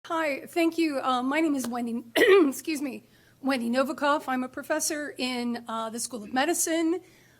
Hi, thank you. My name is Wendy, Wendy Novicoff. I'm a professor in the School of Medicine.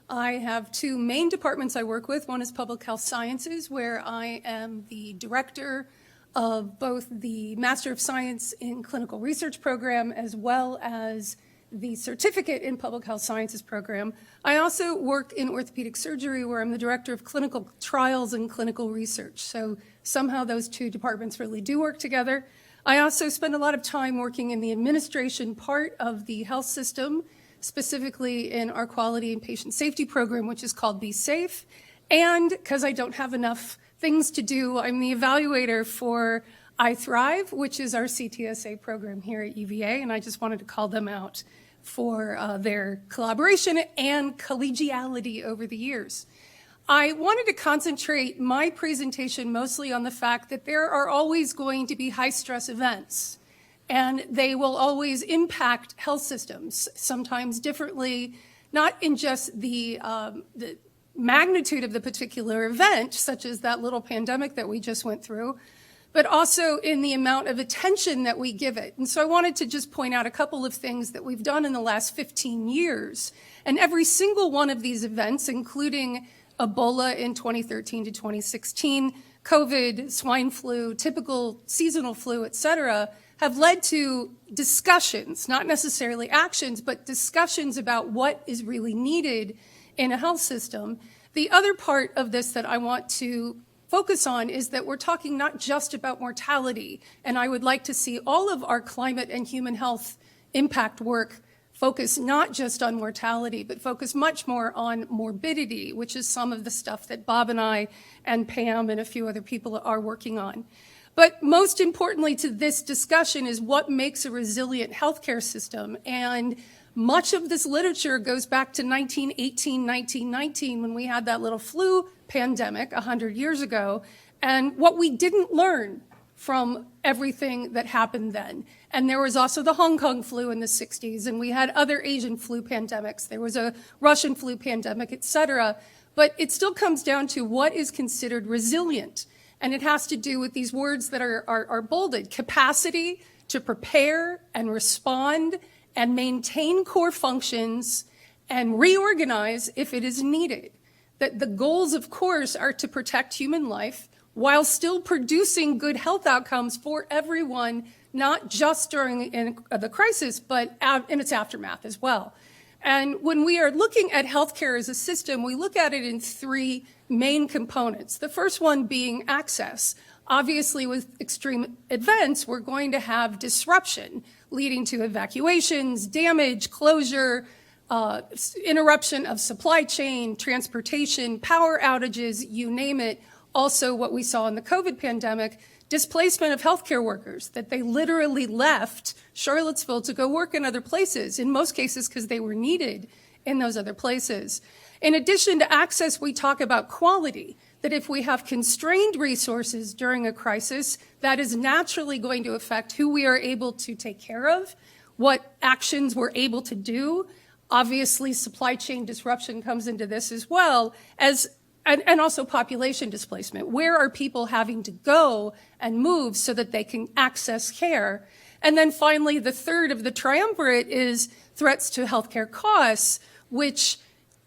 I have two main departments I work with. One is Public Health Sciences, where I am the director of both the Master of Science in Clinical Research program as well as the Certificate in Public Health Sciences program. I also work in orthopedic surgery, where I'm the director of clinical trials and clinical research. So somehow those two departments really do work together. I also spend a lot of time working in the administration part of the health system, specifically in our quality and patient safety program, which is called Be Safe. And because I don't have enough things to do, I'm the evaluator for I Thrive, which is our CTSA program here at UVA, and I just wanted to call them out for their collaboration and collegiality over the years. I wanted to concentrate my presentation mostly on the fact that there are always going to be high-stress events, and they will always impact health systems, sometimes differently, not in just the magnitude of the particular event, such as that little pandemic that we just went through, but also in the amount of attention that we give it. And so I wanted to just point out a couple of things that we've done in the last 15 years. And every single one of these events, including Ebola in 2013 to 2016, COVID, swine flu, typical seasonal flu, et cetera, have led to discussions, not necessarily actions, but discussions about what is really needed in a health system. The other part of this that I want to focus on is that we're talking not just about mortality, and I would like to see all of our climate and human health impact work focus not just on mortality, but focus much more on morbidity, which is some of the stuff that Bob and I and Pam and a few other people are working on. But most importantly to this discussion is what makes a resilient healthcare system. And much of this literature goes back to 1918, 1919, when we had that little flu pandemic 100 years ago, and what we didn't learn from everything that happened then. And there was also the Hong Kong flu in the 60s, and we had other Asian flu pandemics. There was a Russian flu pandemic, et cetera. But it still comes down to what is considered resilient. And it has to do with these words that are bolded: capacity to prepare and respond and maintain core functions and reorganize if it is needed. That the goals, of course, are to protect human life while still producing good health outcomes for everyone, not just during the crisis, but in its aftermath as well. And when we are looking at healthcare as a system, we look at it in three main components. The first one being access. Obviously, with extreme events, we're going to have disruption, leading to evacuations, damage, closure, interruption of supply chain, transportation, power outages, you name it. Also, what we saw in the COVID pandemic, displacement of healthcare workers, that they literally left Charlottesville to go work in other places, in most cases because they were needed in those other places. In addition to access, we talk about quality, that if we have constrained resources during a crisis, that is naturally going to affect who we are able to take care of, what actions we're able to do. Obviously, supply chain disruption comes into this as well, and also population displacement. Where are people having to go and move so that they can access care? And then finally, the third of the triumvirate is threats to healthcare costs, which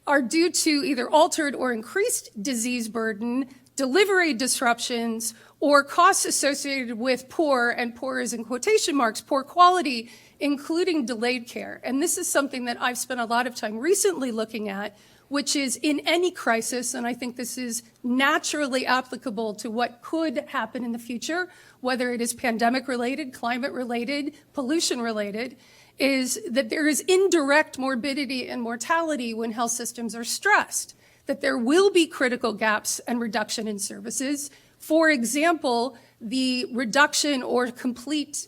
are due to either altered or increased disease burden, delivery disruptions, or costs associated with poor, and poor is in quotation marks, poor quality, including delayed care. And this is something that I've spent a lot of time recently looking at, which is in any crisis, and I think this is naturally applicable to what could happen in the future, whether it is pandemic-related, climate-related, pollution-related, is that there is indirect morbidity and mortality when health systems are stressed, that there will be critical gaps and reduction in services. For example, the reduction or complete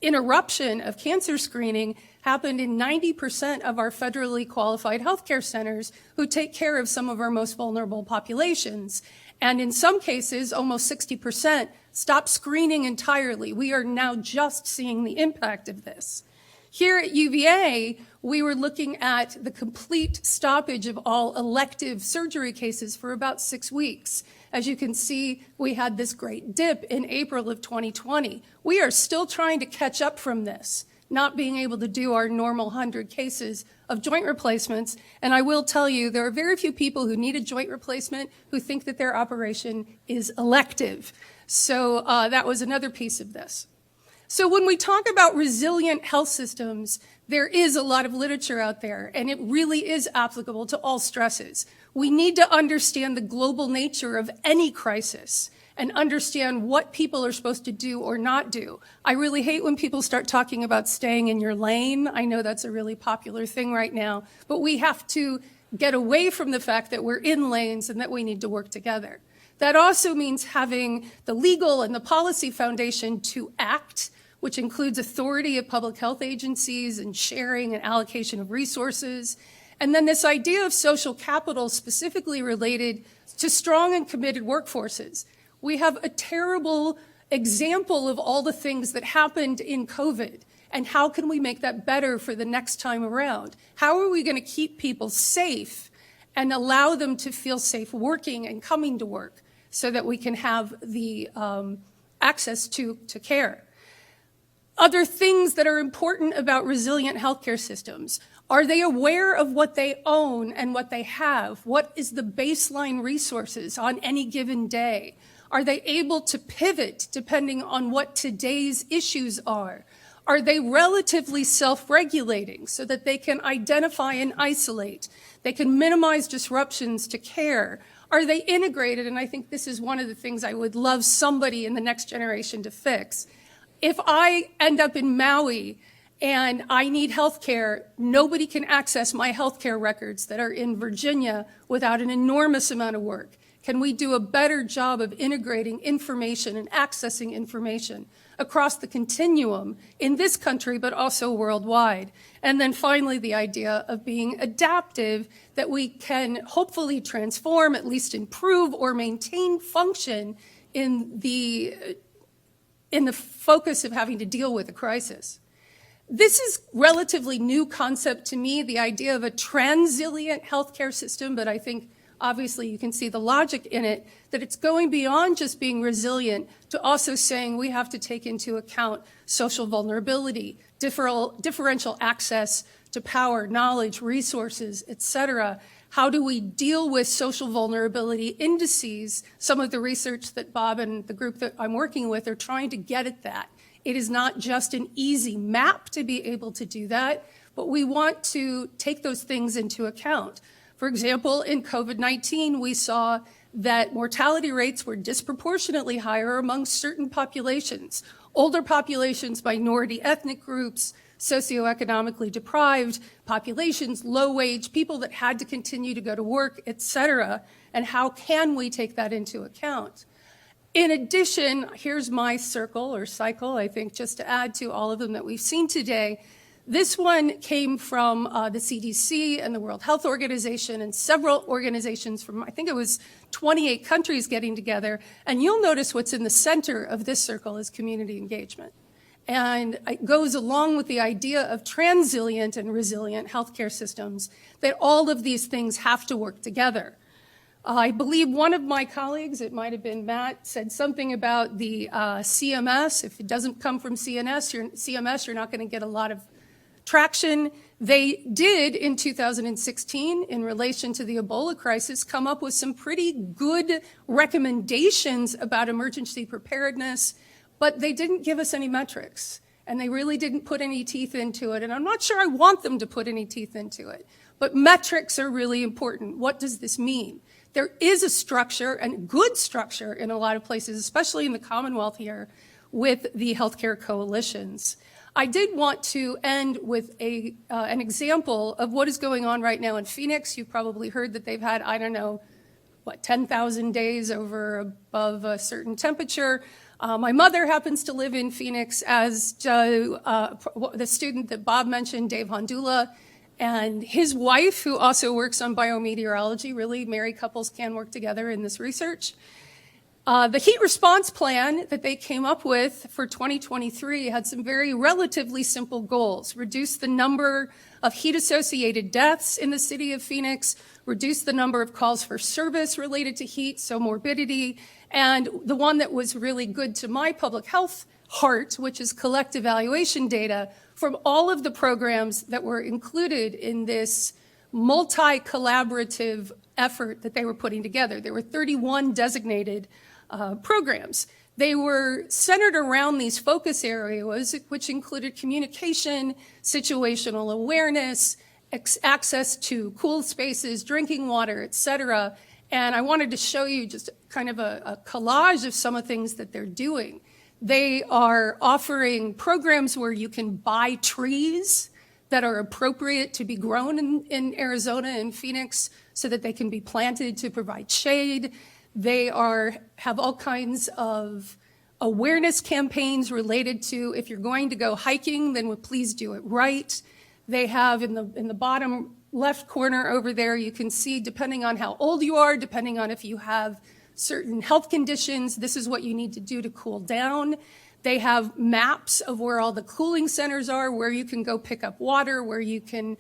interruption of cancer screening happened in 90% of our federally qualified healthcare centers who take care of some of our most vulnerable populations. And in some cases, almost 60% stop screening entirely. We are now just seeing the impact of this. Here at UVA, we were looking at the complete stoppage of all elective surgery cases for about 6 weeks. As you can see, we had this great dip in April of 2020. We are still trying to catch up from this, not being able to do our normal 100 cases of joint replacements. And I will tell you, there are very few people who need a joint replacement who think that their operation is elective. So that was another piece of this. So when we talk about resilient health systems, there is a lot of literature out there, and it really is applicable to all stresses. We need to understand the global nature of any crisis and understand what people are supposed to do or not do. I really hate when people start talking about staying in your lane. I know that's a really popular thing right now, but we have to get away from the fact that we're in lanes and that we need to work together. That also means having the legal and the policy foundation to act, which includes authority of public health agencies and sharing and allocation of resources. And then this idea of social capital specifically related to strong and committed workforces. We have a terrible example of all the things that happened in COVID, and how can we make that better for the next time around? How are we going to keep people safe and allow them to feel safe working and coming to work so that we can have the access to care? Other things that are important about resilient healthcare systems. Are they aware of what they own and what they have? What is the baseline resources on any given day? Are they able to pivot depending on what today's issues are? Are they relatively self-regulating so that they can identify and isolate? They can minimize disruptions to care. Are they integrated? And I think this is one of the things I would love somebody in the next generation to fix. If I end up in Maui and I need health care, nobody can access my health care records that are in Virginia without an enormous amount of work. Can we do a better job of integrating information and accessing information across the continuum in this country, but also worldwide? And then finally, the idea of being adaptive, that we can hopefully transform, at least improve or maintain function in the focus of having to deal with a crisis. This is relatively new concept to me, the idea of a transilient healthcare system, but I think obviously you can see the logic in it, that it's going beyond just being resilient to also saying we have to take into account social vulnerability, differential access to power, knowledge, resources, et cetera. How do we deal with social vulnerability indices? Some of the research that Bob and the group that I'm working with are trying to get at that. It is not just an easy map to be able to do that, but we want to take those things into account. For example, in COVID-19, we saw that mortality rates were disproportionately higher among certain populations, older populations, minority ethnic groups, socioeconomically deprived populations, low-wage people that had to continue to go to work, et cetera, and how can we take that into account? In addition, here's my circle or cycle, I think, just to add to all of them that we've seen today. This one came from the CDC and the World Health Organization and several organizations from, I think it was 28 countries getting together. And you'll notice what's in the center of this circle is community engagement. And it goes along with the idea of transilient and resilient healthcare systems, that all of these things have to work together. I believe one of my colleagues, it might have been Matt, said something about the CMS. If it doesn't come from CMS, you're not going to get a lot of traction. They did in 2016, in relation to the Ebola crisis, come up with some pretty good recommendations about emergency preparedness, but they didn't give us any metrics, and they really didn't put any teeth into it, and I'm not sure I want them to put any teeth into it. But metrics are really important. What does this mean? There is a structure, and good structure in a lot of places, especially in the Commonwealth here, with the healthcare coalitions. I did want to end with an example of what is going on right now in Phoenix. You've probably heard that they've had, 10,000 days above a certain temperature. My mother happens to live in Phoenix, as the student that Bob mentioned, Dave Hondula, and his wife, who also works on biometeorology. Really, married couples can work together in this research. The heat response plan that they came up with for 2023 had some very relatively simple goals: reduce the number of heat-associated deaths in the city of Phoenix, reduce the number of calls for service related to heat, so morbidity, and the one that was really good to my public health heart, which is collect evaluation data from all of the programs that were included in this multi-collaborative effort that they were putting together. There were 31 designated programs. They were centered around these focus areas, which included communication, situational awareness, access to cool spaces, drinking water, et cetera. And I wanted to show you just kind of a collage of some of the things that they're doing. They are offering programs where you can buy trees that are appropriate to be grown in Arizona and Phoenix so that they can be planted to provide shade. They have all kinds of awareness campaigns related to, if you're going to go hiking, then please do it right. They have in the bottom left corner over there, you can see, depending on how old you are, depending on if you have certain health conditions, this is what you need to do to cool down. They have maps of where all the cooling centers are, where you can go pick up water, where you can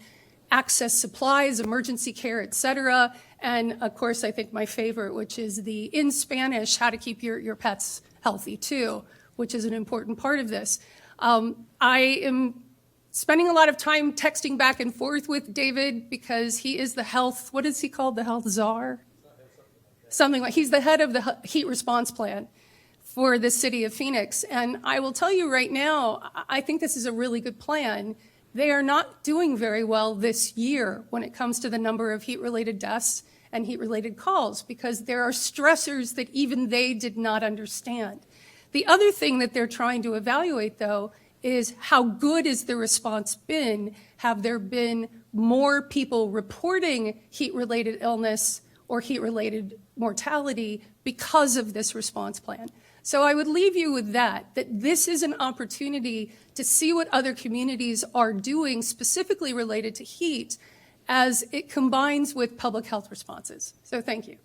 access supplies, emergency care, et cetera. And of course, I think my favorite, which is in Spanish, how to keep your pets healthy too, which is an important part of this. I am spending a lot of time texting back and forth with David because he is the health, what is he called? The health czar? Something like, he's the head of the heat response plan for the city of Phoenix. And I will tell you right now, I think this is a really good plan. They are not doing very well this year when it comes to the number of heat-related deaths and heat-related calls, because there are stressors that even they did not understand. The other thing that they're trying to evaluate, though, is how good is the response been? Have there been more people reporting heat-related illness or heat-related mortality because of this response plan? So I would leave you with that this is an opportunity to see what other communities are doing specifically related to heat as it combines with public health responses. So thank you.